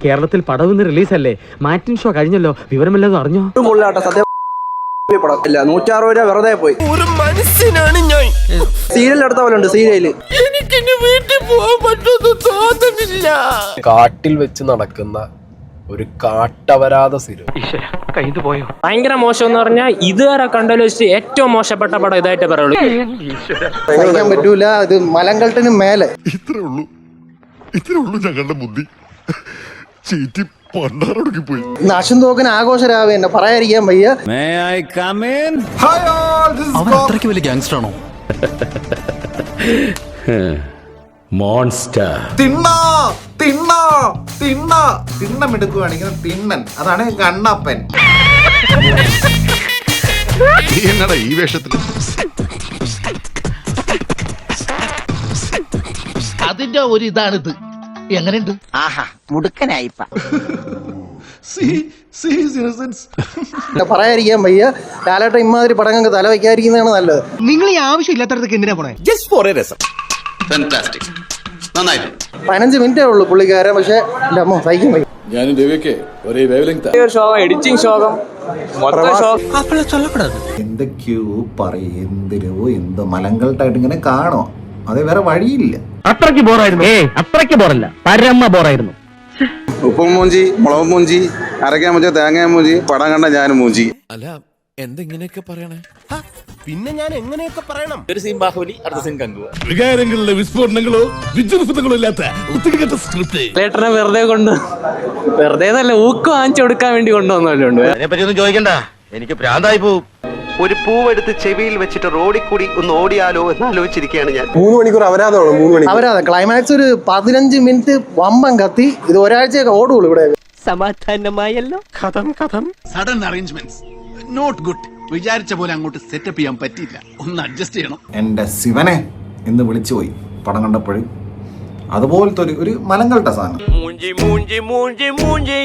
കേരളത്തിൽ പടവുന്ന് റിലീസല്ലേ? മാറ്റിൻ ഷോ കഴിഞ്ഞല്ലോ, വിവരമല്ലാതെ അറിഞ്ഞോ? സത്യം 160 രൂപ വെറുതെ പോയി. ഒരു മനുഷ്യനാണ് ഞാൻ. സീരിയൽ എടുത്ത പോലെ ഉണ്ട്. സീരിയല് എനിക്കിനി വീട്ടിൽ പോകാൻ പറ്റുമെന്ന് തോന്നുന്നില്ല. കാട്ടിൽ വെച്ച് നടക്കുന്ന ഒരു കാട്ടവരാത സിനിമ കയ്യിൽ പോയോ? ഭയങ്കര മോശം എന്ന് പറഞ്ഞാൽ ഇതുവരെ കണ്ടതിൽ വെച്ച് ഏറ്റവും മോശപ്പെട്ട പടം ഇതായിട്ട് പറയുള്ളൂ. സഹിക്കാൻ പറ്റൂല. ഇത് മലങ്കൾട്ടിന് മേലെ. ഇത്രേ ഉള്ളൂ ഞങ്ങളുടെ ബുദ്ധി. ചീറ്റി പണ്ടാറൊടുക്കി പോയി. അശ്വൻ തോക്കിന് ആഘോഷരാവ് തന്നെ പറയാതിരിക്കാൻ വയ്യ. അവൻ അത്രയ്ക്ക് വലിയ ഗാങ്സ്റ്റർ ആണോ? മോൺസ്റ്റർ. തിണ്ണമെടുക്കുകയാണെങ്കിൽ തിണ്ണൻ, അതാണ് കണ്ണപ്പൻ. എന്നടാ ഈ വേഷത്തിൽ? അതിന്റെ ഒരു ഇതാണിത്. എങ്ങനെയുണ്ട്? ആഹാ, മുടുക്കനായിപ്പ. പറയാതിരിക്കാൻ വയ്യ. ലാലേട്ടൻ ഇമാതിരി പടങ്ങൾക്ക് തല വയ്ക്കാതിരിക്കുന്നതാണ് നല്ലത്. നിങ്ങൾ ഈ ആവശ്യമില്ലാത്തടത്തേക്ക് എന്തിനാ പോണേ? 15 മിനിറ്റേ ഉള്ളൂ പുള്ളിക്കാരൻ. പക്ഷെ എന്റെ അമ്മ സഹിക്കാൻ വയ്യ. എന്തൊക്കെയോ പറയും, എന്തിരോ എന്തോ മലങ്കൾട്ടായിട്ട് ഇങ്ങനെ കാണോ. അത് വേറെ വഴിയില്ല. അത്രയ്ക്ക് ബോറായിരുന്നു. അത്രയ്ക്ക് ബോറല്ല, പരമ ബോറായിരുന്നു. ഉപ്പും മൂഞ്ചി, മുളകും മൂഞ്ചി, അരയ്ക്കാൻ മൂഞ്ചി, തേങ്ങ മൂഞ്ചി, പടം കണ്ട ഞാനും മൂഞ്ചി. അല്ല, എന്തെങ്ങനെയൊക്കെ പറയണേ? പിന്നെ ഞാൻ എങ്ങനെയൊക്കെ പറയണം? ഒരു സീൻ ബാഹുബലി, അടുത്ത സീൻ കങ്കുവ. വികാരങ്ങളിലെ വിസ്ഫോടനങ്ങളോ വിജൃംഭണങ്ങളോ ഇല്ലാത്ത ഒത്തിരിക്കട്ട സ്ക്രിപ്റ്റ്. ലേട്ടനെ വെറുതെ നല്ല ഊക്ക് വാങ്ങിച്ചു കൊടുക്കാൻ വേണ്ടി കൊണ്ടുവന്നല്ലോണ്ട്. അതിനെപ്പറ്റി ഒന്നും ചോദിക്കണ്ട, എനിക്ക് ഭ്രാന്തായി പോവും. ഒരു പൂവെടുത്ത് ചെവിയിൽ വെച്ചിട്ട് റോഡിൽ കൂടി ഒന്ന് ഓടിയാലോ എന്ന് ആലോചിച്ചിരിക്കുകയാണ് ഞാൻ. 3 മണിക്കൂർ അപരാധമാണ്. 3 മണിക്കൂർ അപരാധം. ക്ലൈമാക്സ് ഒരു 15 മിനിറ്റ് വമ്പം കത്തി. ഇത് ഒരാഴ്ചയൊക്കെ ഓടുള്ളൂ ഇവിടെ. സമാധാനമായല്ലോ. Sudden arrangements not good. വിചാരിച്ച പോലെ അങ്ങോട്ട് സെറ്റപ്പ് ചെയ്യാൻ പറ്റില്ല. ഒന്ന് അഡ്ജസ്റ്റ് ചെയ്യണം. എൻ്റെ ശിവനെ എന്ന് വിളിച്ചു പോയി പടം കണ്ടപ്പോഴും. അതുപോലത്തെ ഒരു മലങ്കൾട്ട സാധനം. മൂഞ്ചി.